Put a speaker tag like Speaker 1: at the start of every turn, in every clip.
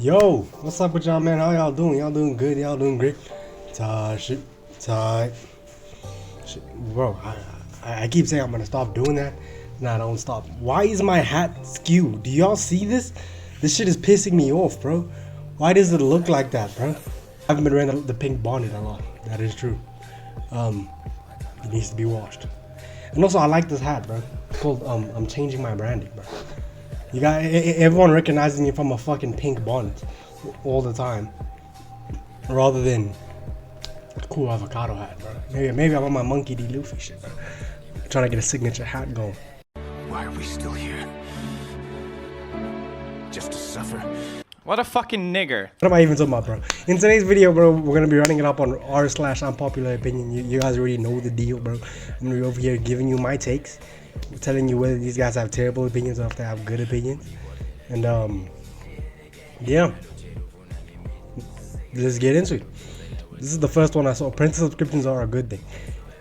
Speaker 1: Yo, what's up with y'all, man? How y'all doing? Y'all doing good? Y'all doing great? Shit, bro. I keep saying I'm gonna stop doing that. Nah, don't stop. Why is my hat skewed? Do y'all see this? This shit is pissing me off, bro. Why does it look like that, bro? I haven't been wearing the pink bonnet a lot. That is true. It needs to be washed. And also, I like this hat, bro. It's called I'm changing my branding, bro. You got everyone recognizing me from a fucking pink bonnet all the time, rather than a cool avocado hat, bro. Maybe I'm on my Monkey D. Luffy shit, bro. Trying to get a signature hat going.
Speaker 2: Why are we still here? Just to suffer?
Speaker 3: What a fucking nigger.
Speaker 1: What am I even talking about, bro? In today's video, bro, we're gonna be running it up on r/unpopular opinion. You guys already know the deal, bro. I'm gonna be over here giving you my takes, telling you whether these guys have terrible opinions or if they have good opinions. And yeah, let's get into it. This is the first one I saw. Printer subscriptions are a good thing.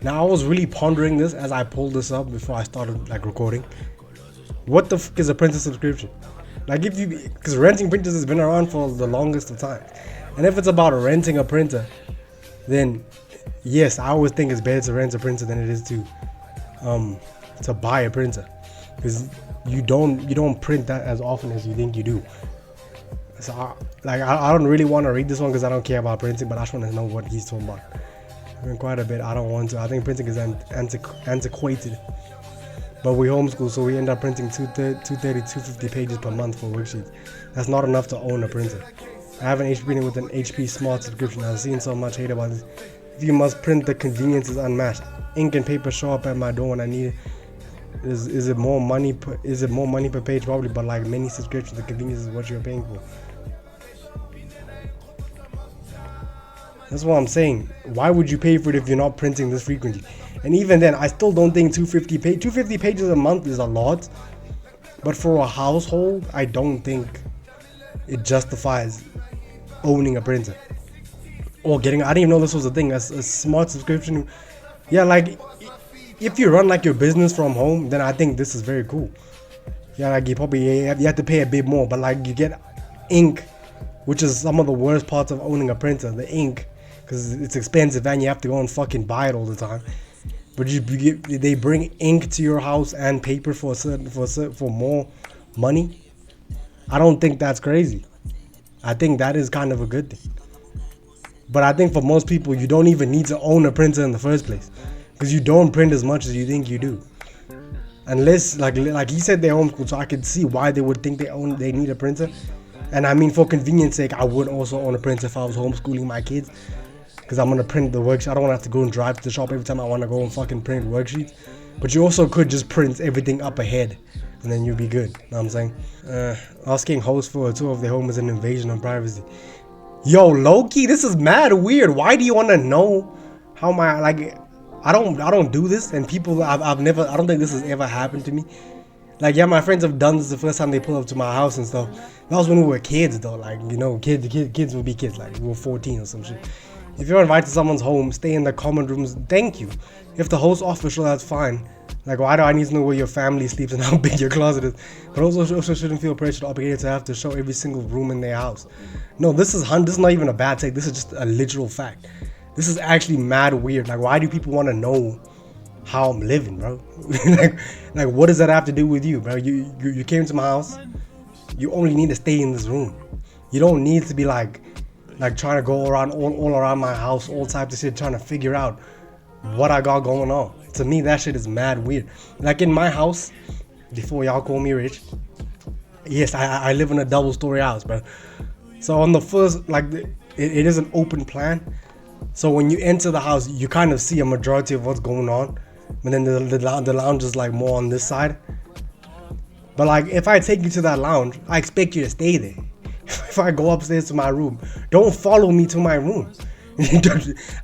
Speaker 1: Now, I was really pondering this as I pulled this up before I started recording. What the fuck is a printer subscription? Because renting printers has been around for the longest of time, and if it's about renting a printer, then yes, I always think it's better to rent a printer than it is to buy a printer, because you don't print that as often as you think you do. So I don't really want to read this one because I don't care about printing, but I just want to know what he's talking about. I mean, quite a bit. I don't want to. I think printing is antiquated. But we homeschool, so we end up printing 250 pages per month for worksheets. That's not enough to own a printer. I have an HP printer with an HP Smart subscription. I've seen so much hate about this. If you must print, the convenience is unmatched. Ink and paper show up at my door when I need it. Is it more money per page? Probably, but like many subscriptions, the convenience is what you're paying for. That's what I'm saying. Why would you pay for it if you're not printing this frequently? And even then, I still don't think 250 pages a month is a lot. But for a household, I don't think it justifies owning a printer. Or getting, I didn't even know this was a thing, a smart subscription. Yeah, like, if you run like your business from home, then I think this is very cool. Yeah, like you have to pay a bit more, but like you get ink, which is some of the worst parts of owning a printer, the ink, because it's expensive and you have to go and fucking buy it all the time. But they bring ink to your house and paper for more money. I don't think that's crazy. I think that is kind of a good thing. But I think for most people, you don't even need to own a printer in the first place, because you don't print as much as you think you do. Unless, like he said, they're homeschooled, so I could see why they would think they need a printer. And I mean, for convenience sake, I would also own a printer if I was homeschooling my kids, because I'm gonna print the worksheet. I don't want to have to go and drive to the shop every time I want to go and fucking print worksheets. But you also could just print everything up ahead, and then you'll be good. Know what I'm saying? Asking hosts for a tour of their home is an invasion of privacy. Yo, low-key, this is mad weird. Why do you want to know how my, I don't do this, and people, I don't think this has ever happened to me. Like, yeah, my friends have done this the first time they pull up to my house and stuff. That was when we were kids, though. Like, you know, kids would be kids. Like, we were 14 or some shit. If you're invited to someone's home, stay in the common rooms. Thank you. If the host offers, sure, that's fine. Like, why do I need to know where your family sleeps and how big your closet is? But also shouldn't feel pressured or obligated to have to show every single room in their house. No, this is not even a bad take. This is just a literal fact. This is actually mad weird. Like, why do people want to know how I'm living, bro? like what does that have to do with you, bro? You came to my house. You only need to stay in this room. You don't need to be like trying to go around all around my house, all types of shit, trying to figure out what I got going on. To me, that shit is mad weird. Like, in my house, before y'all call me rich, yes, I live in a double-story house, bro. So on the first, it is an open plan. So when you enter the house, you kind of see a majority of what's going on. But then the lounge is like more on this side. But like, if I take you to that lounge, I expect you to stay there. If I go upstairs to my room, don't follow me to my room.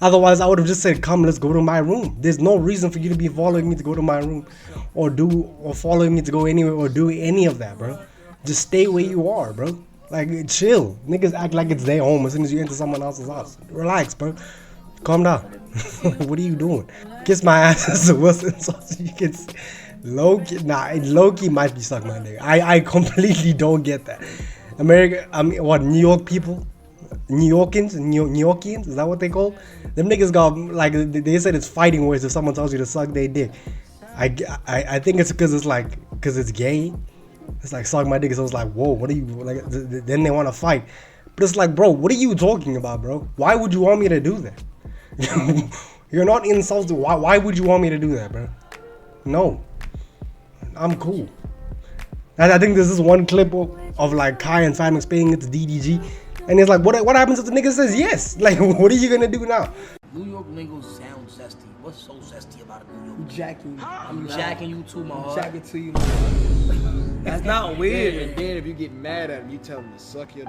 Speaker 1: Otherwise, I would have just said, come, let's go to my room. There's no reason for you to be following me to go to my room, or following me to go anywhere, or do any of that, bro. Just stay where you are, bro. Like, chill. Niggas act like it's their home as soon as you enter someone else's house. Relax, bro. Calm down. What are you doing? Kiss my ass is the worst insult you can say. Low-key might be suck my nigga. I completely don't get that. America, I mean, what, New York people? New Yorkians? Is that what they call? Them niggas got, like, they said it's fighting words if someone tells you to suck their dick. I think it's because it's gay. It's like, suck my dick. So it's like, whoa, what are you, like, then they want to fight. But it's like, bro, what are you talking about, bro? Why would you want me to do that? You're not insulted. Why would you want me to do that, bro? No. I'm cool. And I think this is one clip of like Kai and Fam explaining it to DDG. And it's like, what happens if the nigga says yes? Like, what are you gonna do now?
Speaker 4: New York lingo sounds zesty. What's so zesty about a New York?
Speaker 5: I'm jacking you.
Speaker 4: I'm jacking you too, my heart.
Speaker 5: Jacking to you.
Speaker 4: That's not weird.
Speaker 5: And then if you get mad at him, you tell him to suck your.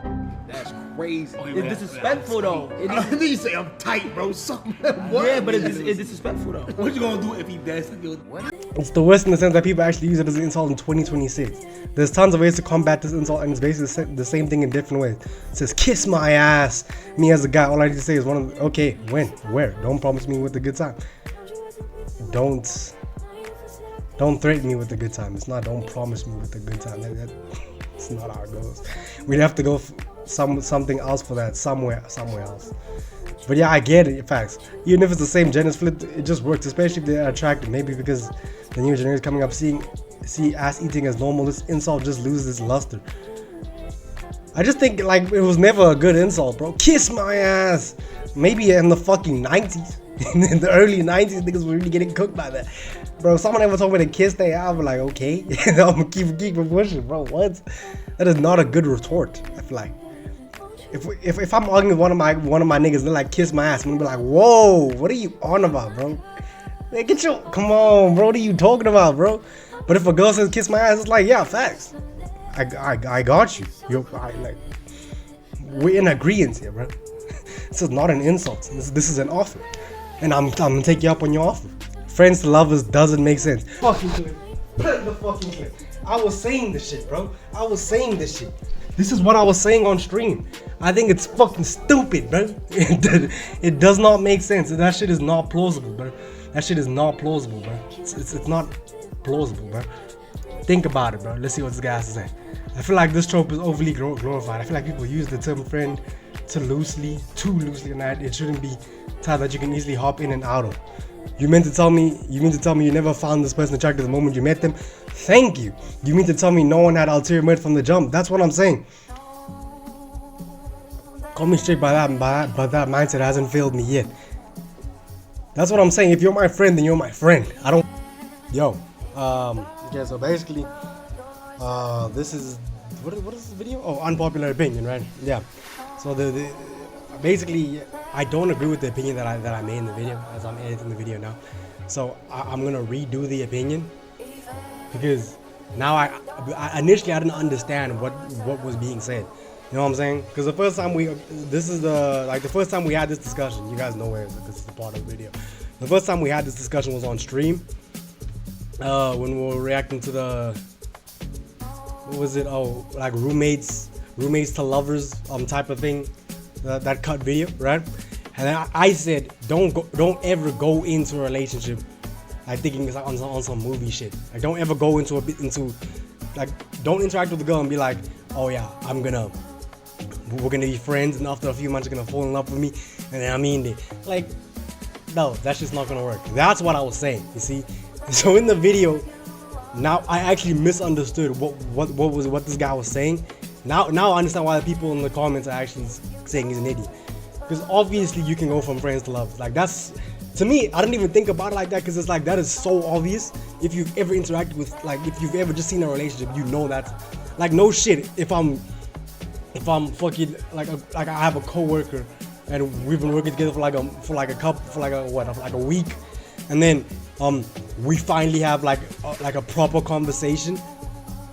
Speaker 5: That's crazy.
Speaker 4: It's disrespectful though.
Speaker 2: Then you say I'm tight, bro. Suck what?
Speaker 4: Yeah, but it's disrespectful though.
Speaker 2: What you gonna do if he does? What?
Speaker 1: It's the worst in the sense that people actually use it as an insult in 2026. There's tons of ways to combat this insult, and it's basically the same thing in different ways. It says, kiss my ass. Me as a guy, all I need to say is okay, when? Where? Don't promise me with a good time. Don't threaten me with a good time. It's not, don't promise me with a good time. It's not how it goes. We'd have to go something else for that, somewhere else. But yeah, I get it, facts. Even if it's the same gender split, it just works, especially if they're attractive. Maybe because the new generation coming up see ass eating as normal, this insult just loses its luster. I just think like it was never a good insult, bro. Kiss my ass. Maybe in the fucking 90s. In the early 90s, niggas were really getting cooked by that. Bro, if someone ever told me to kiss their ass, I'm like, okay. I'm gonna keep pushing, bro. What? That is not a good retort, I feel like. If I'm arguing with one of my niggas and they're like, kiss my ass, I'm gonna be like, whoa, what are you on about, bro? Man, come on, bro, what are you talking about, bro? But if a girl says kiss my ass, it's like, yeah, facts. I got you. We're in agreement here, bro. This is not an insult. This is an offer. And I'm gonna take you up on your offer. Friends to lovers doesn't make sense. Fucking clip. Put the fucking clip. I was saying this shit, bro. I was saying this shit. This is what I was saying on stream. I think it's fucking stupid, bro. It does not make sense. That shit is not plausible, bro. That shit is not plausible, bro. It's not plausible, bro. Think about it, bro. Let's see what this guy has to say. I feel like this trope is overly glorified. I feel like people use the term friend too loosely, and that it shouldn't be time that you can easily hop in and out of. You mean to tell me you never found this person attractive the moment you met them? Thank you. You mean to tell me no one had ulterior motive from the jump? That's what I'm saying. Call me straight, but that mindset hasn't failed me yet. That's what I'm saying. If you're my friend, then you're my friend. I don't. Yo. Okay. So basically, this is what is this video? Oh, unpopular opinion, right? Yeah. So basically, I don't agree with the opinion that I made in the video as I'm editing the video now. So I'm gonna redo the opinion because now I initially I didn't understand what was being said. You know what I'm saying? Because the first time the first time we had this discussion, you guys know where because it's the part of the video. The first time we had this discussion was on stream when we were reacting to the what was it? Oh, like roommates to lovers type of thing. That cut video, right? And then I said, don't ever go into a relationship like thinking it's like on some movie shit. Like don't ever go into don't interact with the girl and be like, oh yeah, we're gonna be friends, and after a few months you're gonna fall in love with me, and then I mean it. Like, no, that's just not gonna work. That's what I was saying, you see. So in the video, now I actually misunderstood what this guy was saying. Now I understand why the people in the comments are actually saying he's an idiot. Because obviously you can go from friends to lovers. Like that's, to me, I didn't even think about it like that because it's like that is so obvious. If you've ever interacted with, like if you've ever just seen a relationship, you know that. Like no shit. If I'm fucking like I have a coworker and we've been working together for a week, and then we finally have like a proper conversation.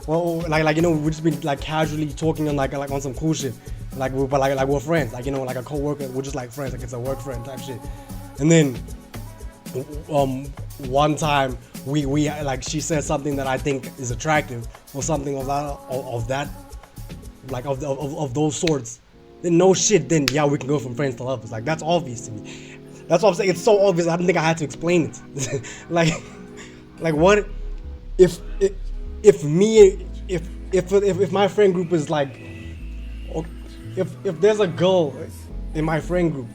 Speaker 1: Well, like you know, we've just been like casually talking on like on some cool shit, but we're friends, like you know, like a coworker, we're just like friends, like it's a work friend type shit. And then one time we like she said something that I think is attractive or something of those sorts. Then no shit, then yeah, we can go from friends to lovers. Like that's obvious to me. That's what I'm saying. It's so obvious. I didn't think I had to explain it. like what if my friend group is like if there's a girl in my friend group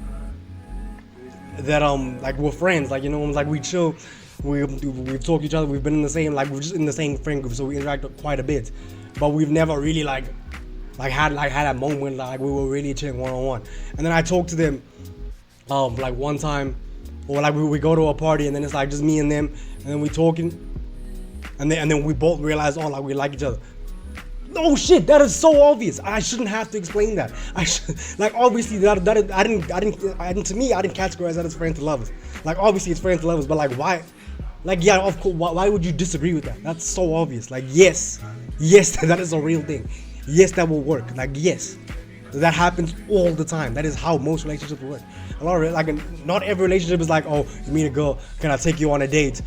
Speaker 1: that like we're friends, like, you know, like we chill, we talk to each other, we've been in the same, like we're just in the same friend group, so we interact quite a bit, but we've never really like had that moment like we were really chilling one-on-one. And then I talk to them like one time, or like we go to a party and then it's like just me and them, and then we talking, and then we both realize, oh, like we like each other. Oh shit, that is so obvious. I shouldn't have to explain that. I should, like, obviously that I didn't to me, I didn't categorize that as friends to lovers. Like, obviously it's friends to lovers, but like, why? Like, yeah, of course, why would you disagree with that? That's so obvious. Like, yes, that is a real thing. Yes, that will work. Like, yes, that happens all the time. That is how most relationships work. A lot of like, not every relationship is like, oh, you meet a girl, can I take you on a date?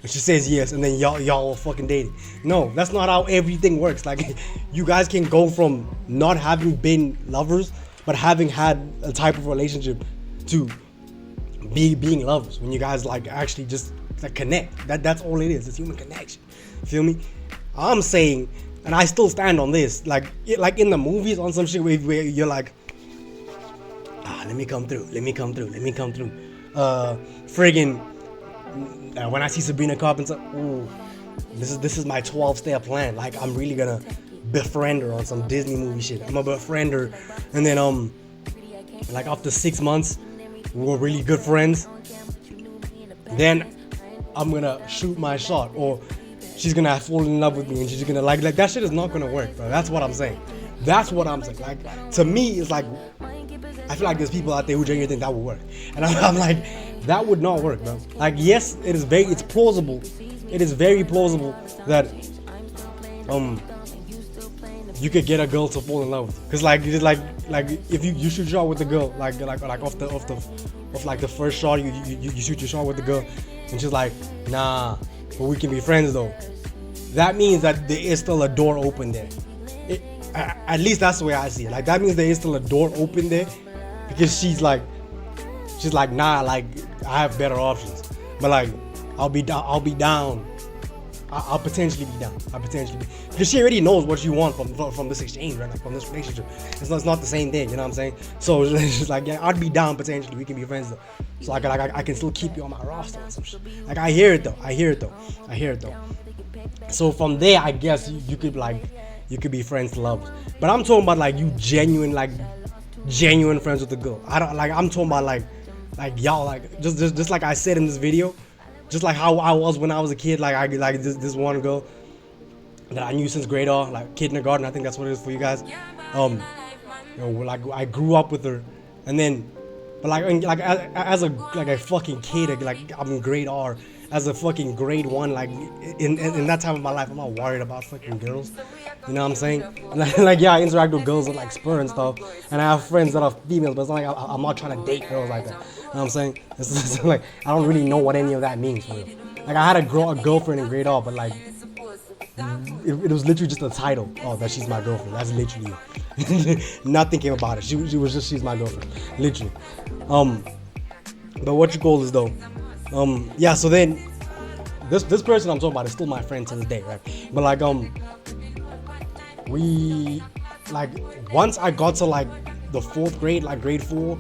Speaker 1: And she says yes, and then y'all are fucking dating. No, that's not how everything works. Like, you guys can go from not having been lovers, but having had a type of relationship, to being lovers. When you guys like actually just like connect. That's all it is. It's human connection. Feel me? I'm saying, and I still stand on this. Like in the movies, on some shit where you're like, let me come through. Friggin'. When I see Sabrina Carpenter, ooh, this is my 12-step plan. Like, I'm really gonna befriend her on some Disney movie shit. I'm gonna befriend her, and then like after 6 months, we're really good friends. Then I'm gonna shoot my shot, or she's gonna fall in love with me, and she's gonna like that shit is not gonna work, bro. That's what I'm saying. Like, to me, it's like, I feel like there's people out there who genuinely think that would work, and I'm like, that would not work, bro. Like, yes, it's plausible. It is very plausible that you could get a girl to fall in love with you. Cause like if you shoot your shot with the girl, like off the first shot, you shoot your shot with the girl, and she's like, nah, but we can be friends though. That means that there is still a door open there. At least that's the way I see it. Like, that means there is still a door open there, because she's like, nah, like, I have better options. But like, I'll be down. I'll potentially be down. Because she already knows what you want from this exchange, right? Like, from this relationship. It's not the same thing, you know what I'm saying? So it's just like, yeah, I'd be down potentially. We can be friends though. So I can still keep you on my roster or some shit. Like, I hear it though. So from there, I guess you could be friends to lovers. But I'm talking about like you genuine friends with the girl. I'm talking about like y'all, like just like I said in this video, just like how I was when I was a kid. Like, I like this one girl that I knew since grade R, like kindergarten. I think that's what it is for you guys. Like, I grew up with her, and then, but like as a fucking kid, like I'm in grade R. As a fucking grade 1, like in that time of my life, I'm not worried about fucking girls. You know what I'm saying? Like, yeah, I interact with girls with like spur and stuff, and I have friends that are females, but it's not like I'm not trying to date girls like that. You know what I'm saying? It's like, I don't really know what any of that means for real. Like, I had a girlfriend in grade R, but like it was literally just a title. Oh, that she's my girlfriend. That's literally it. Nothing came about it. She was just, she's my girlfriend, literally. But what you call this though? Yeah, so then this person I'm talking about is still my friend to this day, right? But like we, like, once I got to like the 4th grade, like grade 4,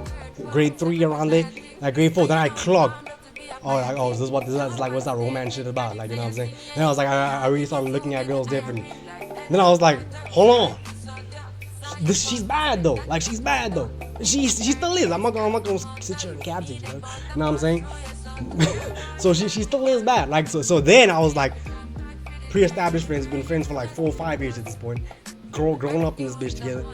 Speaker 1: grade 3, around there, like grade 4, then I clocked. Is this what this is? Like, what's that romance shit about? Like, you know what I'm saying? Then I was like, I really started looking at girls differently. Then I was like, hold on, she's bad though. Like, she's bad though. She still is. I'm not gonna sit here and capture you, bro. You know what I'm saying? So she still is bad. Like, so then I was like, pre-established friends, been friends for like 4 or 5 years at this point, grown up in this bitch together.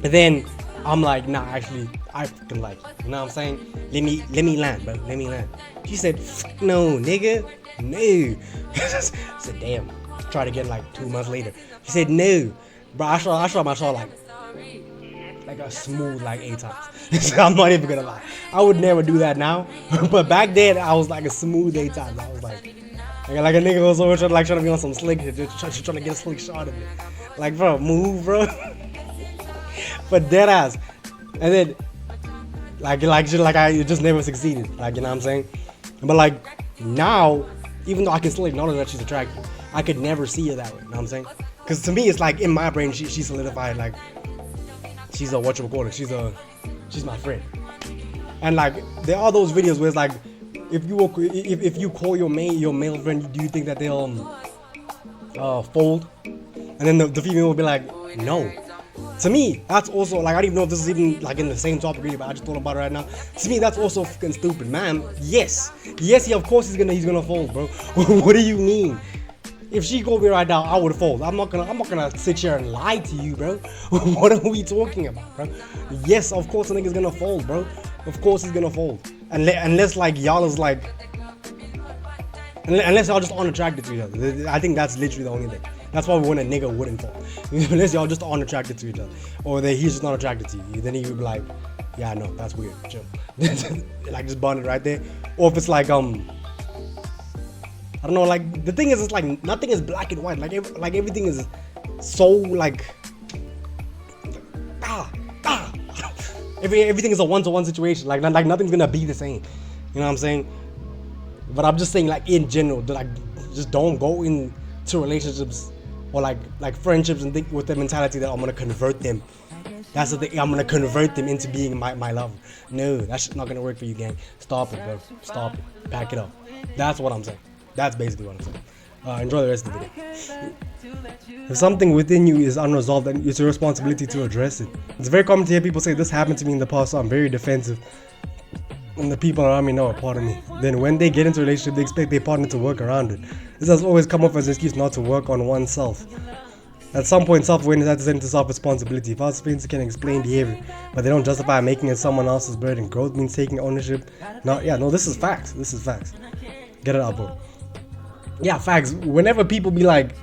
Speaker 1: And then I'm like, nah, actually, I fucking like you. You know what I'm saying? Let me land, bro. Let me land. She said, fuck no, nigga, no. I said, damn. Tried again like 2 months later. She said, no, bro. I shot my shot like a smooth like 8 times. I'm not even gonna lie. I would never do that now, but back then I was like a smooth 8 times. I was like a nigga was over trying to be on some slick shit, trying to get a slick shot of it. Like, bro, move, bro. But dead ass. And then like I just never succeeded. Like, you know what I'm saying? But like now, even though I can still acknowledge that she's attractive, I could never see her that way. You know what I'm saying? Because to me, it's like in my brain, she solidified like she's a whatchamacallit, she's my friend. And like there are those videos where it's like if you call your male friend, do you think that they'll fold? And then the female will be like, no. To me, that's also like, I don't even know if this is even like in the same topic really, but I just thought about it right now. To me, that's also fucking stupid, man. Yes, yeah, of course he's gonna fold, bro. What do you mean? If she called me right now, I would fold. I'm not gonna sit here and lie to you, bro. What are we talking about, bro? Yes, of course a nigga's gonna fold, bro. Of course he's gonna fold. Unless like y'all is like, unless y'all just unattracted to each other. I think that's literally the only thing. That's why when a nigga wouldn't fall. Unless y'all just unattracted to each other, or that he's just not attracted to you. Then he would be like, yeah, I know, that's weird. Chill. Like just bond it right there. Or if it's like I don't know, like the thing is, it's like nothing is black and white. Like everything is so like everything is a one-to-one situation. Like nothing's gonna be the same. You know what I'm saying? But I'm just saying, like in general, like just don't go into relationships or like friendships and think with the mentality that I'm gonna convert them. That's the thing. I'm gonna convert them into being my lover. No, that's not gonna work for you, gang. Stop it, bro. Stop it. Back it up. That's what I'm saying. That's basically what I'm saying. Enjoy the rest of the video. If something within you is unresolved, then it's your responsibility to address it. It's very common to hear people say, this happened to me in the past, so I'm very defensive. And the people around me know a part of me. Then when they get into a relationship, they expect their partner to work around it. This has always come up as an excuse not to work on oneself. At some point, self-awareness has to turn into self-responsibility. Fast experiences can explain behavior, but they don't justify making it someone else's burden. Growth means taking ownership. No, this is facts. This is facts. Get it out, bro. Yeah, facts. Whenever people be like,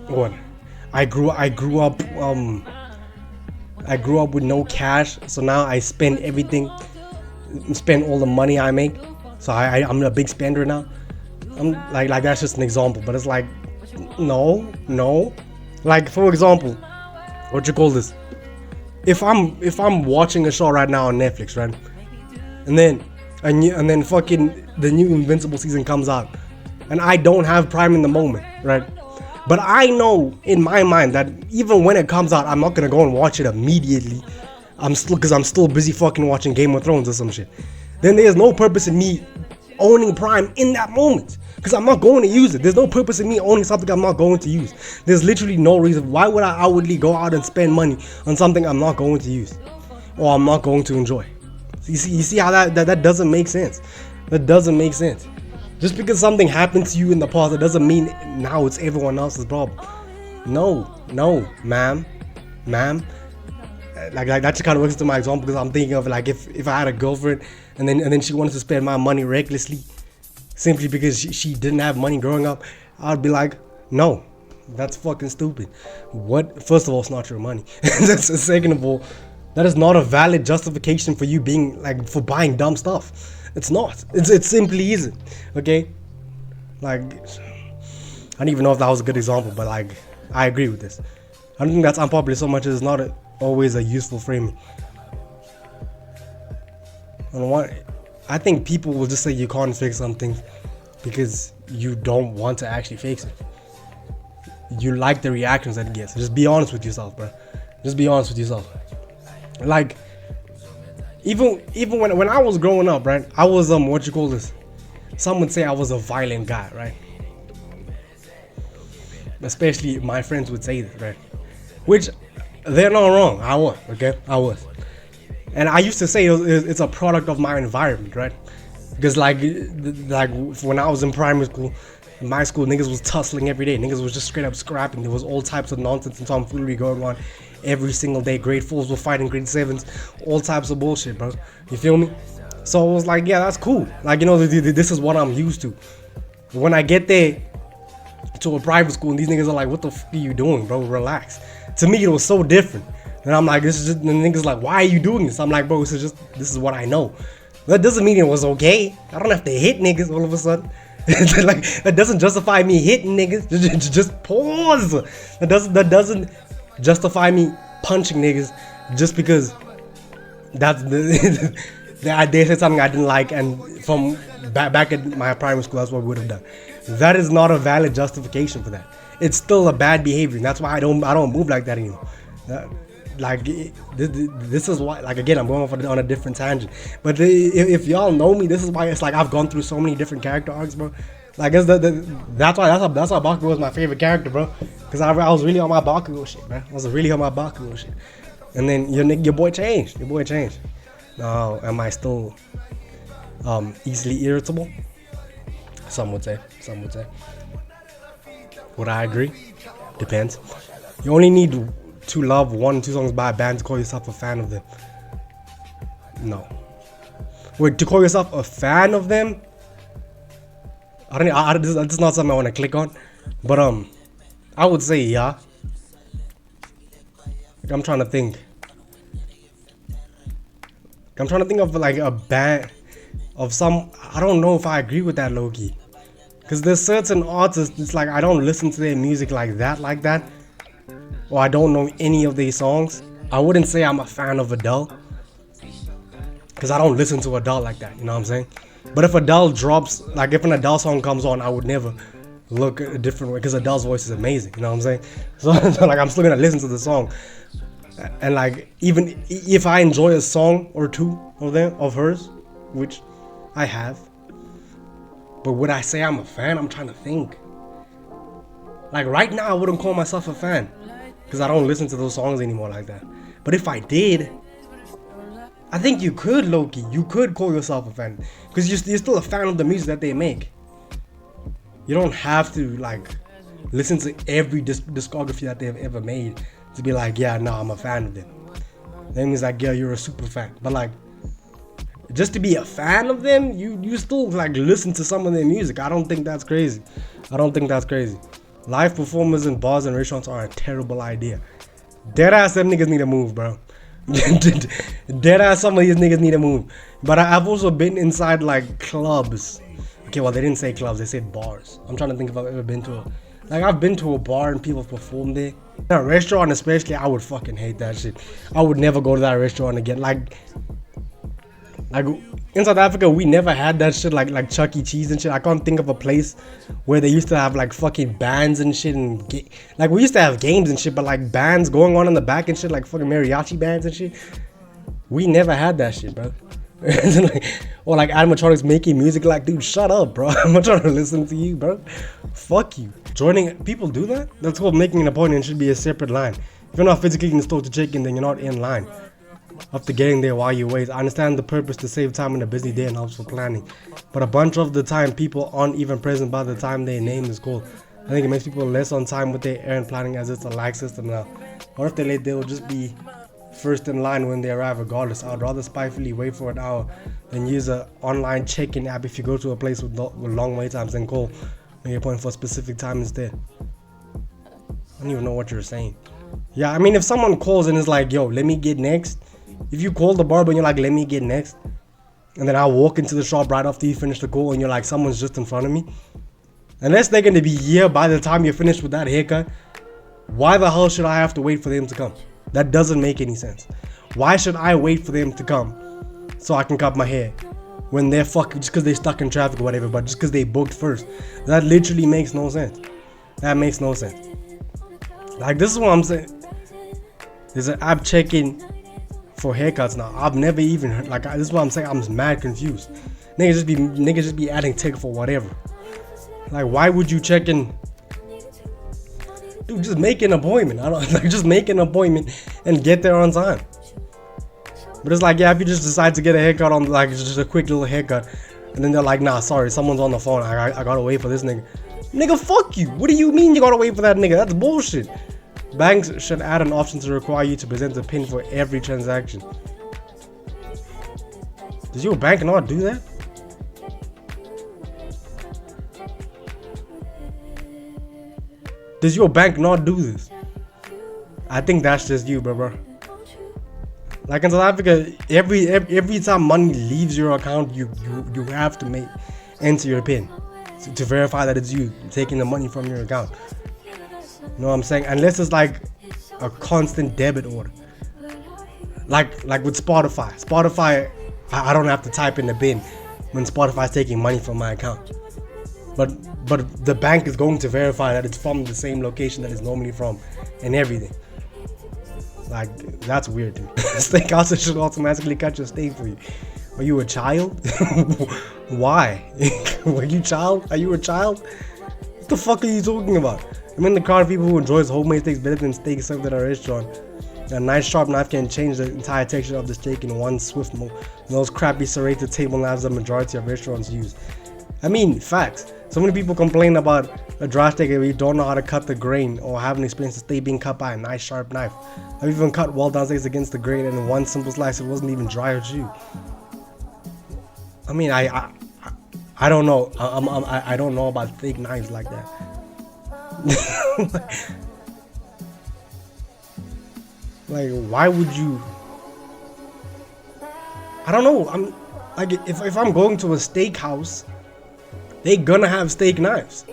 Speaker 1: what? I grew up with no cash, so now I spend everything, spend all the money I make. So I'm a big spender now. I'm like that's just an example, but it's like, no. Like for example, what you call this? If I'm watching a show right now on Netflix, right, and then fucking the new Invincible season comes out, and I don't have Prime in the moment, right? But I know in my mind that even when it comes out, I'm not gonna go and watch it immediately. Because I'm still busy fucking watching Game of Thrones or some shit. Then there's no purpose in me owning Prime in that moment, because I'm not going to use it. There's no purpose in me owning something I'm not going to use. There's literally no reason. Why would I outwardly go out and spend money on something I'm not going to use or I'm not going to enjoy? You see how that doesn't make sense. That doesn't make sense. Just because something happened to you in the past, it doesn't mean now it's everyone else's problem. No, ma'am. Like that just kind of works into my example, because I'm thinking of like if I had a girlfriend and then she wanted to spend my money recklessly simply because she didn't have money growing up, I'd be like, no, that's fucking stupid. What? First of all, it's not your money. Second of all, that is not a valid justification for you being like for buying dumb stuff. It's not. It simply isn't. Okay? Like, I don't even know if that was a good example, but like, I agree with this. I don't think that's unpopular so much as it's not always a useful framing. And I think people will just say you can't fix something because you don't want to actually fix it. You like the reactions that it gets. Just be honest with yourself, bro. Just be honest with yourself. Like, even when I was growing up, right, I was what you call this? Some would say I was a violent guy, right? Especially my friends would say this, right? Which they're not wrong. I was, okay? I was. And I used to say it's a product of my environment, right? Because like when I was in primary school, in my school, niggas was tussling every day. Niggas was just straight up scrapping. There was all types of nonsense and tomfoolery going on every single day. Grade 4s were fighting grade 7s, all types of bullshit, bro. You feel me? So I was like, yeah, that's cool. Like, you know, this is what I'm used to. When I get there to a private school and these niggas are like, what the fuck are you doing, bro? Relax. To me, it was so different. And I'm like, this is just, and the niggas like, why are you doing this? I'm like, bro, this is what I know. That doesn't mean it was okay. I don't have to hit niggas all of a sudden. Like, that doesn't justify me hitting niggas. Just pause. That doesn't justify me punching niggas just because that's they said something I didn't like, and from back at my primary school, that's what we would have done. That is not a valid justification for that. It's still a bad behavior, and that's why I don't move like that anymore. Like this is why, like, again, I'm going off on a different tangent, but if y'all know me, this is why it's like I've gone through so many different character arcs, bro. Like that's why Bakugo was my favorite character, bro, because I was really on my Bakugo shit, man. I was really on my Bakugo shit, and then your boy changed. Now am I still easily irritable? Some would say. Would I agree? Depends. You only need to love 1 or 2 songs by a band to call yourself a fan of them. No. Wait, to call yourself a fan of them? This is not something I want to click on. But I would say yeah. I'm trying to think. Of like a band of some. I don't know if I agree with that, low-key. Because there's certain artists, it's like I don't listen to their music like that. Or I don't know any of their songs. I wouldn't say I'm a fan of Adele, because I don't listen to Adele like that, you know what I'm saying? But if Adele drops, like if an Adele song comes on, I would never look a different way, because Adele's voice is amazing, you know what I'm saying? So like I'm still gonna listen to the song. And like even if I enjoy a song or two of hers, which I have, but would I say I'm a fan? I'm trying to think. Like right now I wouldn't call myself a fan, because I don't listen to those songs anymore like that. But if I did, I think you could, Loki. You could call yourself a fan, because you're still a fan of the music that they make. You don't have to like listen to every discography that they've ever made to be like, yeah, no, I'm a fan of them. That means like, yeah, you're a super fan. But like, just to be a fan of them, you still like listen to some of their music. I don't think that's crazy. Live performers in bars and restaurants are a terrible idea. Deadass, them niggas need to move, bro. Deadass, some of these niggas need to move. But I've also been inside like clubs. Okay, well, they didn't say clubs, they said bars. I'm trying to think if I've ever been to I've been to a bar and people performed there. In a restaurant especially, I would fucking hate that shit. I would never go to that restaurant again. Like in South Africa, we never had that shit like Chuck E. Cheese and shit. I can't think of a place where they used to have like fucking bands and shit and like we used to have games and shit, but like bands going on in the back and shit, like fucking mariachi bands and shit. We never had that shit, bro. Or like animatronics making music. Like, dude, shut up, bro. I'm not trying to listen to you, bro. Fuck you. Joining people do that? That's called making an appointment. Should be a separate line. If you're not physically in the store to check in, then you're not in line. After getting there while you wait, I understand the purpose to save time in a busy day and helps for planning, but a bunch of the time people aren't even present by the time their name is called. I think it makes people less on time with their errand planning, as it's a lag system now. Or if they're late, they will just be first in line when they arrive regardless. I'd rather spitefully wait for an hour than use an online check-in app if you go to a place with long wait times and call make a point for a specific time instead. I don't even know what you're saying. Yeah, I mean, if someone calls and is like, yo, let me get next. If you call the barber and you're like, let me get next, and then I walk into the shop right after you finish the call and you're like, someone's just in front of me, unless they're going to be here by the time you're finished with that haircut, why the hell should I have to wait for them to come? That doesn't make any sense. Why should I wait for them to come so I can cut my hair when they're fucking, just because they're stuck in traffic or whatever, but just because they booked first? That literally makes no sense. That makes no sense. Like, this is what I'm saying. There's an app checking for haircuts now. I've never even heard, like, this is what I'm saying. I'm mad confused. Niggas just be adding tech for whatever. Like, why would you check in? Dude, just make an appointment. I don't like, just make an appointment and get there on time. But it's like, yeah, if you just decide to get a haircut on like just a quick little haircut, and then they're like, nah, sorry, someone's on the phone. I gotta wait for this nigga. Nigga, fuck you. What do you mean you gotta wait for that nigga? That's bullshit. Banks should add an option to require you to present a PIN for every transaction. Does your bank not do that? Does your bank not do this? I think that's just you, bro. Like in South Africa, every time money leaves your account, you have to enter your PIN to verify that it's you taking the money from your account. You know what I'm saying? Unless it's like a constant debit order. Like with Spotify. Spotify, I don't have to type in the PIN when Spotify's taking money from my account. But the bank is going to verify that it's from the same location that it's normally from and everything. Like, that's weird to me. Steakhouses should automatically cut your steak for you. Are you a child? Why? Were you child? Are you a child? What the fuck are you talking about? I'm in the crowd of people who enjoys homemade steaks better than steaks served at a restaurant. A nice sharp knife can change the entire texture of the steak in one swift move. Those crappy serrated table knives the majority of restaurants use. I mean, facts. So many people complain about a dry steak if you don't know how to cut the grain or haven't experienced a steak being cut by a nice sharp knife. I've even cut well done steaks against the grain and in one simple slice it wasn't even dry or chew. I mean, I don't know. I don't know about thick knives like that. Like, why would you? I don't know. I'm like, if I'm going to a steakhouse, they gonna have steak knives.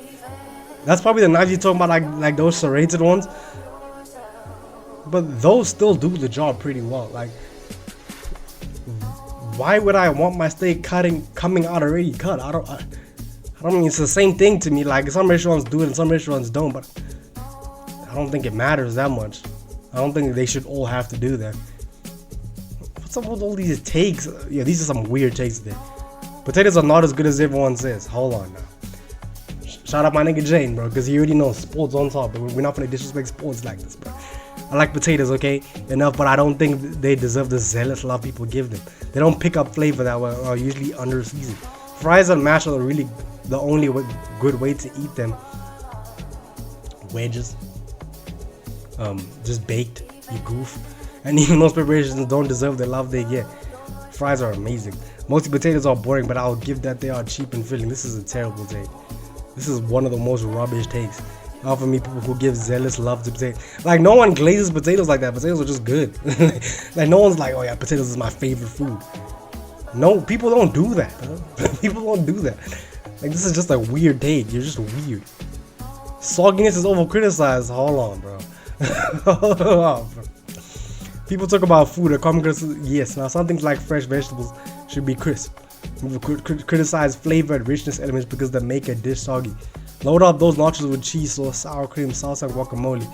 Speaker 1: That's probably the knives you're talking about, like those serrated ones. But those still do the job pretty well. Like, why would I want my steak coming out already cut? I don't mean, it's the same thing to me. Like, some restaurants do it and some restaurants don't, but I don't think it matters that much. I don't think they should all have to do that. What's up with all these takes? Yeah, these are some weird takes there. Potatoes are not as good as everyone says. Hold on now. Shout out my nigga Jane, bro, because he already knows sports on top. But we're not gonna disrespect sports like this, bro. I like potatoes, okay, enough, but I don't think they deserve the zealous love people give them. They don't pick up flavor that way, or are usually under seasoned. Fries and mash are really the only good way to eat them. Wedges, just baked, you goof. And even those preparations don't deserve the love they get. Fries are amazing. Mostly potatoes are boring, but I'll give that they are cheap and filling. This is a terrible take. This is one of the most rubbish takes. Not for me, people who give zealous love to potatoes. Like, no one glazes potatoes like that. Potatoes are just good. Like, no one's like, oh yeah, potatoes is my favorite food. No, people don't do that, bro. People don't do that. Like, this is just a weird take. You're just weird. Sogginess is over criticized. Hold on, bro. Hold on, bro. People talk about food. A common criticism, yes. Now, some things like fresh vegetables should be crisp. People criticize flavor and richness elements because they make a dish soggy. Load up those nachos with cheese sauce, sour cream, salsa, and guacamole.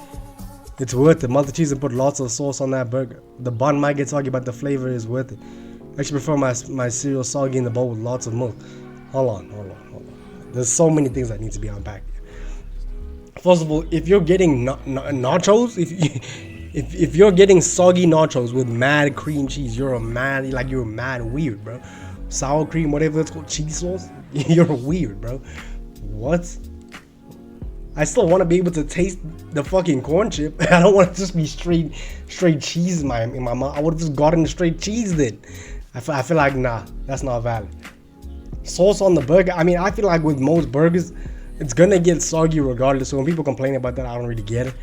Speaker 1: It's worth it. Melt the cheese and put lots of sauce on that burger. The bun might get soggy, but the flavor is worth it. I actually prefer my cereal soggy in the bowl with lots of milk. Hold on. There's so many things that need to be unpacked. First of all, if you're getting nachos, if you're getting soggy nachos with mad cream cheese, you're mad weird, bro. Sour cream, whatever it's called, cheese sauce, you're weird, bro. What? I still want to be able to taste the fucking corn chip. I don't want to just be straight cheese in my mouth. I would have just gotten straight cheese then. I feel like, nah, that's not valid. Sauce on the burger. I mean, I feel like with most burgers, it's gonna get soggy regardless. So when people complain about that, I don't really get it.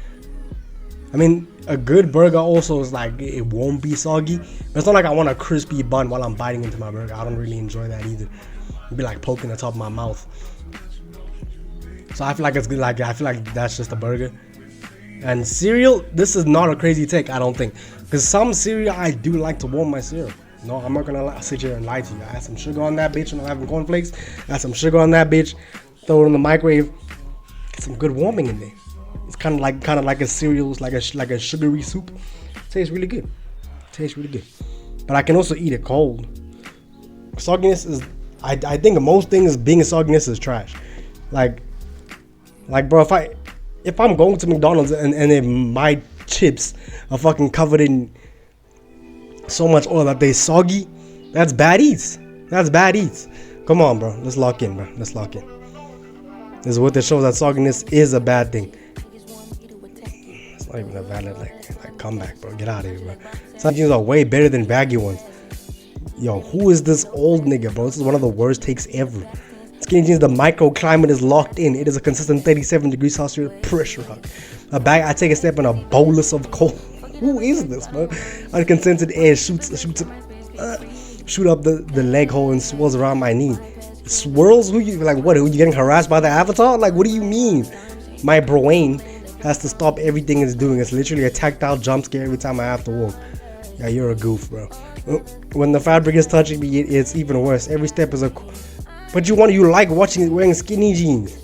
Speaker 1: I mean, a good burger also is like, it won't be soggy. But it's not like I want a crispy bun while I'm biting into my burger. I don't really enjoy that either. It'd be like poking the top of my mouth. So I feel like it's good. Like, I feel like that's just a burger. And cereal, this is not a crazy take, I don't think. Because some cereal, I do like to warm my cereal. No, I'm not gonna sit here and lie to you. I add some sugar on that bitch when I'm having cornflakes. Add some sugar on that bitch. Throw it in the microwave. Get some good warming in there. It's kind of like a cereal, like a sugary soup. Tastes really good. But I can also eat it cold. Sogginess is, I think most things being sogginess is trash. Like bro, if I'm going to McDonald's and my chips are fucking covered in so much oil that they soggy, that's bad eats. Come on, bro. Let's lock in, bro. This is what that shows, that sogginess is a bad thing. It's not even a valid like comeback, bro. Get out of here, bro. Some jeans are way better than baggy ones. Yo, who is this old nigga, bro? This is one of the worst takes ever. Skinny jeans, the microclimate is locked in. It is a consistent 37 degrees Celsius pressure hug. A bag, I take a step in a bolus of cold. Who is this, bro? Unconsented air shoot up the leg hole and swirls around my knee. Swirls? Who you like? What? Are you getting harassed by the avatar? Like, what do you mean? My brain has to stop everything it's doing. It's literally a tactile jump scare every time I have to walk. Yeah, you're a goof, bro. When the fabric is touching me, it's even worse. Every step is a. But you like watching it wearing skinny jeans.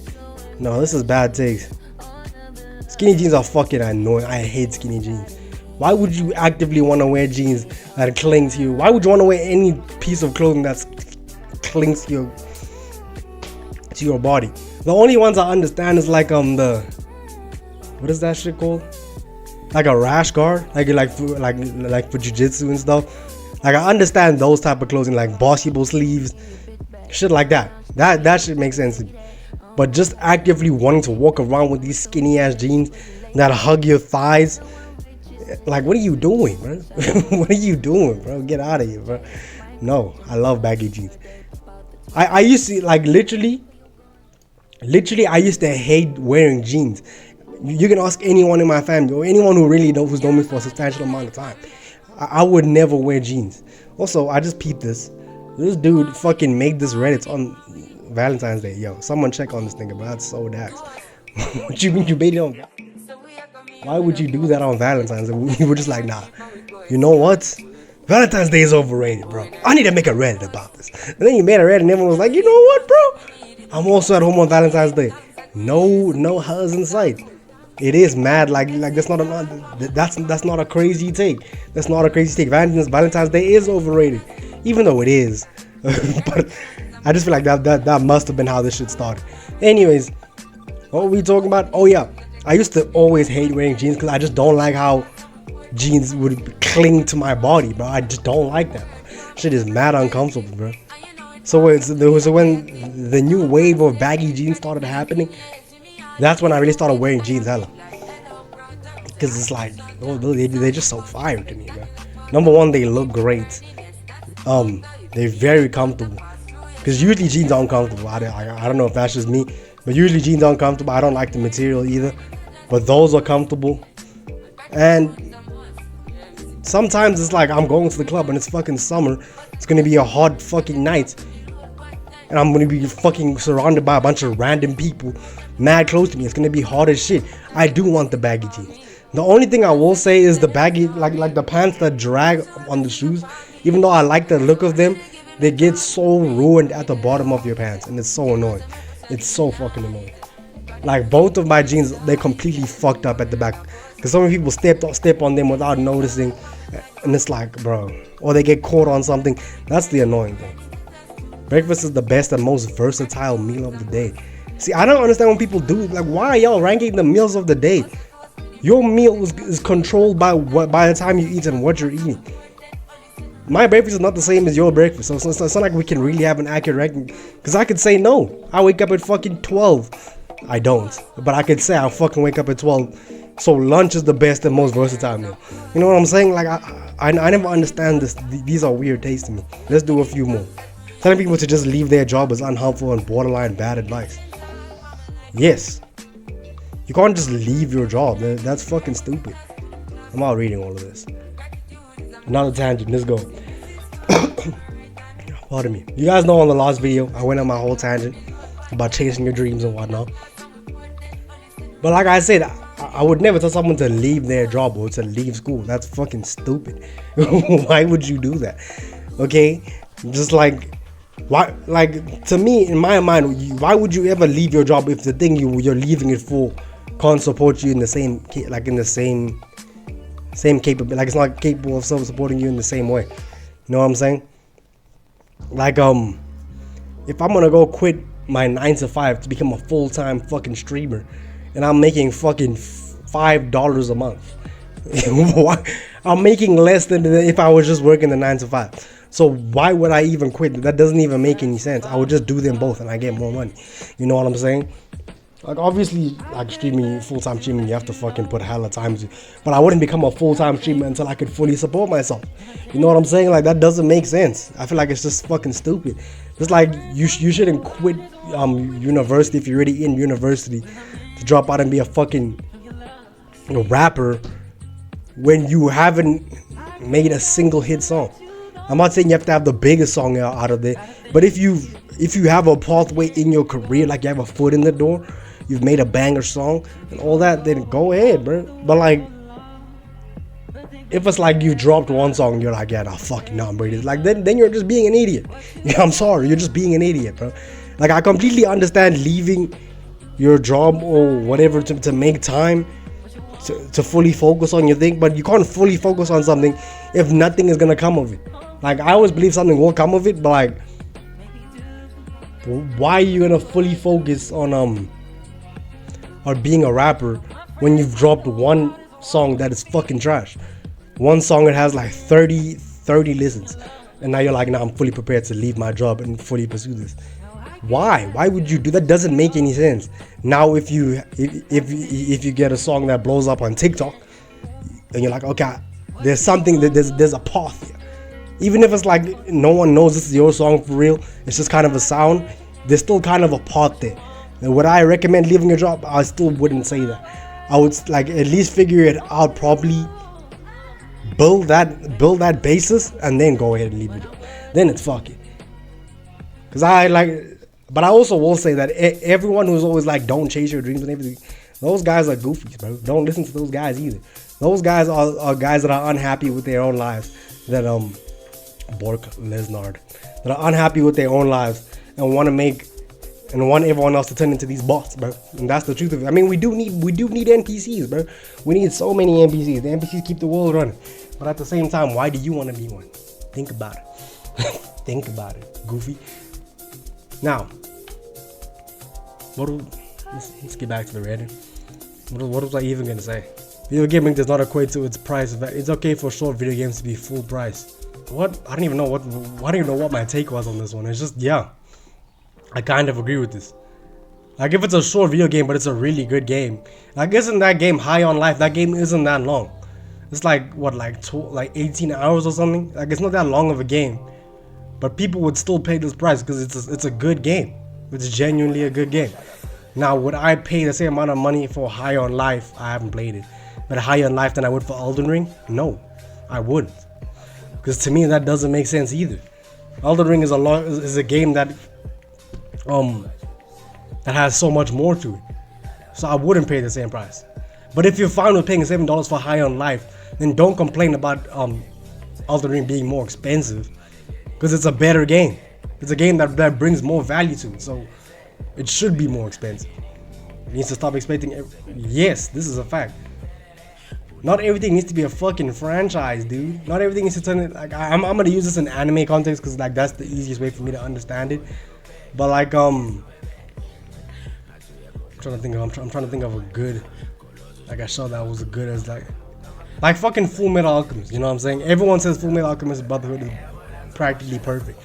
Speaker 1: No, this is bad takes. Skinny jeans are fucking annoying. I hate skinny jeans. Why would you actively want to wear jeans that cling to you? Why would you want to wear any piece of clothing that clings to your body? The only ones I understand is like the what is that shit called? Like a rash guard, like for jiu-jitsu and stuff. Like I understand those type of clothing, like basketball sleeves, shit like that. That shit makes sense to me. But just actively wanting to walk around with these skinny ass jeans that hug your thighs, like what are you doing, bro? What are you doing, bro? Get out of here, bro. No, I love baggy jeans. I used to like literally I used to hate wearing jeans. You can ask anyone in my family or anyone who really knows, who's known me for a substantial amount of time. I would never wear jeans. Also, I just peeped this. This dude fucking made this Reddit on Valentine's Day. Yo, someone check on this nigga, bro. That's so dax. What you mean you made it on? Why would you do that on Valentine's Day? You were just like, nah. You know what? Valentine's Day is overrated, bro. I need to make a Reddit about this. And then you made a Reddit and everyone was like, you know what, bro? I'm also at home on Valentine's Day. No hers in sight. It is mad, like that's not a crazy take. That's not a crazy take. Valentine's Day is overrated, even though it is. But I just feel like that must have been how this shit started. Anyways, what were we talking about? Oh yeah, I used to always hate wearing jeans because I just don't like how jeans would cling to my body, bro. I just don't like that, bro. Shit is mad uncomfortable, bro. So when the new wave of baggy jeans started happening, that's when I really started wearing jeans hella. Because it's like, oh, they're just so fire to me, man. Number one, they look great. They're very comfortable. Because usually jeans are uncomfortable. I don't know if that's just me. But usually jeans are uncomfortable. I don't like the material either. But those are comfortable. And sometimes it's like I'm going to the club and it's fucking summer. It's going to be a hot fucking night. And I'm going to be fucking surrounded by a bunch of random people mad close to me. It's going to be hot as shit. I do want the baggy jeans. The only thing I will say is the baggy, like the pants that drag on the shoes. Even though I like the look of them, they get so ruined at the bottom of your pants. And it's so annoying. It's so fucking annoying. Like both of my jeans, they're completely fucked up at the back. Because so many people step on them without noticing. And it's like, bro. Or they get caught on something. That's the annoying thing. Breakfast is the best and most versatile meal of the day. See, I don't understand when people do. Like, why are y'all ranking the meals of the day? Your meal is controlled by the time you eat and what you're eating. My breakfast is not the same as your breakfast. So it's not like we can really have an accurate ranking. Because I could say no. I wake up at fucking 12. I don't. But I could say I fucking wake up at 12. So lunch is the best and most versatile meal. You know what I'm saying? Like, I never understand this. These are weird tastes to me. Let's do a few more. Telling people to just leave their job is unhelpful and borderline bad advice. Yes. You can't just leave your job. That's fucking stupid. I'm not reading all of this. Another tangent. Let's go. Pardon me. You guys know on the last video, I went on my whole tangent about chasing your dreams and whatnot. But like I said, I would never tell someone to leave their job or to leave school. That's fucking stupid. Why would you do that? Okay? Just like... Why, like, to me, in my mind, why would you ever leave your job if the thing you're leaving it for can't support you in the same capability, like it's not capable of supporting you in the same way? You know what I'm saying? Like, if I'm gonna go quit my 9 to 5 to become a full-time fucking streamer and I'm making fucking $5 a month, I'm making less than if I was just working the 9 to 5. So why would I even quit? That doesn't even make any sense. I would just do them both and I get more money. You know what I'm saying? Like, obviously, like streaming, full-time streaming, you have to fucking put hella time to. But I wouldn't become a full-time streamer until I could fully support myself. You know what I'm saying? Like, that doesn't make sense. I feel like it's just fucking stupid. It's like you shouldn't quit university if you're already in university to drop out and be a fucking rapper when you haven't made a single hit song. I'm not saying you have to have the biggest song out of there, but if you have a pathway in your career, like you have a foot in the door, you've made a banger song and all that, then go ahead, bro. But like, if it's like you dropped one song and you're like, yeah, nah, fucking no, I'm ready. Like, then you're just being an idiot. Yeah, I'm sorry, you're just being an idiot, bro. Like, I completely understand leaving your job or whatever to make time to fully focus on your thing, but you can't fully focus on something if nothing is gonna come of it. Like, I always believe something will come of it, but like, why are you gonna fully focus on being a rapper when you've dropped one song that is fucking trash? One song that has like 30 listens, and now you're like, nah, I'm fully prepared to leave my job and fully pursue this. Why would you do that? Doesn't make any sense. Now if you get a song that blows up on TikTok and you're like, okay, there's something that there's a path here. Even if it's like no one knows this is your song for real, it's just kind of a sound, there's still kind of a path there. And would I recommend leaving your job? I still wouldn't say that. I would like at least figure it out properly, build that basis, and then go ahead and leave your job. Then it's fuck it. But I also will say that everyone who's always like, don't chase your dreams and everything, those guys are goofies, bro. Don't listen to those guys either. Those guys are guys that are unhappy with their own lives. That Bork Lesnard, that are unhappy with their own lives and want everyone else to turn into these bots, bro. And that's the truth of it. I mean, we do need NPCs, bro. We need so many NPCs. The NPCs keep the world running. But at the same time, why do you want to be one? Think about it. Think about it, goofy. Now, let's get back to the Reddit. What was I even gonna say? Video gaming does not equate to its price. It's okay for short video games to be full price. What? I don't even know what my take was on this one. It's just, yeah, I kind of agree with this. Like, if it's a short video game but it's a really good game, like, isn't that game High on Life? That game isn't that long. It's like what, like 18 hours or something. Like, it's not that long of a game, but people would still pay this price because it's a good game. It's genuinely a good game. Now, would I pay the same amount of money for High on Life? I haven't played it, but High on Life than I would for Elden Ring? No, I wouldn't. Because to me, that doesn't make sense either. Elden Ring is a game that has so much more to it. So I wouldn't pay the same price. But if you're fine with paying $7 for High on Life, then don't complain about Elden Ring being more expensive. Because it's a better game. It's a game that brings more value to it. So it should be more expensive. It needs to stop expecting yes, this is a fact. Not everything needs to be a fucking franchise, dude. Not everything needs to turn it, like, I'm gonna use this in anime context because like that's the easiest way for me to understand it. But like I'm trying to think of a good, like, a show that was as good as like fucking Full Metal Alchemist. You know what I'm saying? Everyone says Full Metal Alchemist Brotherhood is practically perfect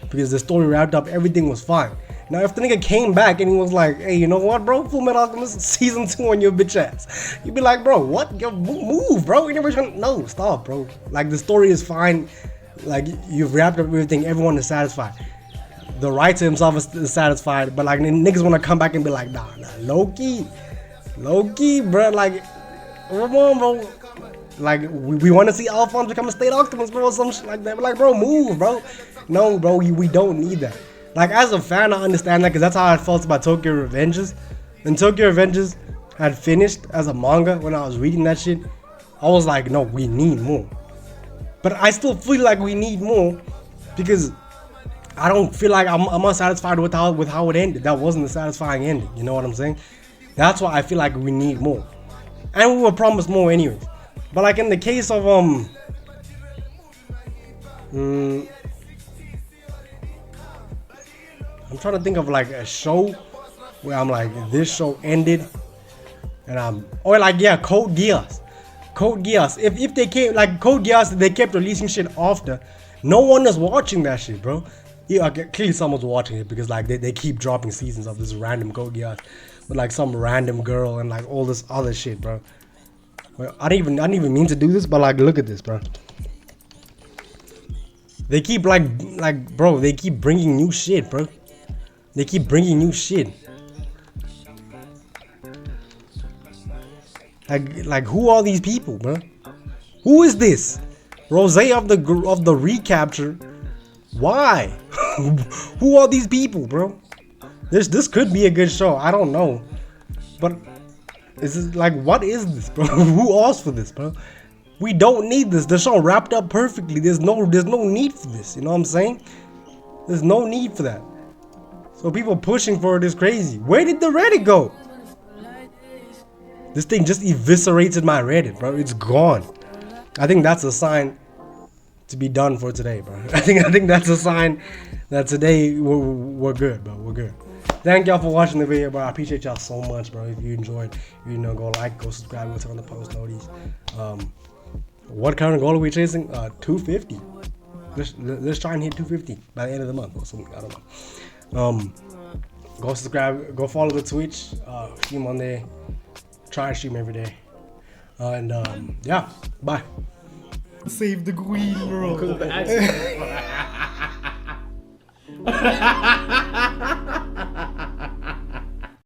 Speaker 1: because the story wrapped up, everything was fine. Now, if the nigga came back and he was like, hey, you know what, bro? Full Metal Alchemist season 2 on your bitch ass. You'd be like, bro, what? Yo, move, bro. No, stop, bro. Like, the story is fine. Like, you've wrapped up everything. Everyone is satisfied. The writer himself is satisfied. But, like, niggas want to come back and be like, nah, low-key, bro. Like, come on, bro. Like, we want to see Alphonse become a state Optimus, bro, or some shit like that. But, like, bro, move, bro. No, bro, we don't need that. Like, as a fan, I understand that because that's how I felt about Tokyo Revengers. When Tokyo Revengers had finished as a manga, when I was reading that shit, I was like, no, we need more. But I still feel like we need more because I don't feel like I'm unsatisfied with how it ended. That wasn't a satisfying ending. You know what I'm saying? That's why I feel like we need more. And we were promised more anyways. But like in the case of I'm trying to think of like a show where I'm like, this show ended and Code Geass. If they came, like, Code Geass, they kept releasing shit after, no one is watching that shit, bro. Yeah, clearly someone's watching it because like they keep dropping seasons of this random Code Geass with like some random girl and like all this other shit, bro. Well, I didn't even mean to do this, but like, look at this, bro. They keep bro, they keep bringing new shit, bro. They keep bringing new shit. Like who are these people, bro? Who is this? Rose of the recapture. Why? Who are these people, bro? This could be a good show. I don't know, but is this like, what is this, bro? Who asked for this, bro? We don't need this. The show wrapped up perfectly. There's no need for this. You know what I'm saying? There's no need for that. So people pushing for it is crazy. Where did the Reddit go? This thing just eviscerated my Reddit, bro. It's gone. I think that's a sign to be done for today, bro. I think that's a sign that today we're good, bro. We're good. Thank y'all for watching the video, bro. I appreciate y'all so much, bro. If you enjoyed, you know, go like, go subscribe, go turn on the post notice. What kind of goal are we chasing? 250. Let's try and hit 250 by the end of the month or something. I don't know. Go subscribe. Go follow the Twitch. Stream on there. Try and stream every day. And yeah, bye. Save the queen, bro.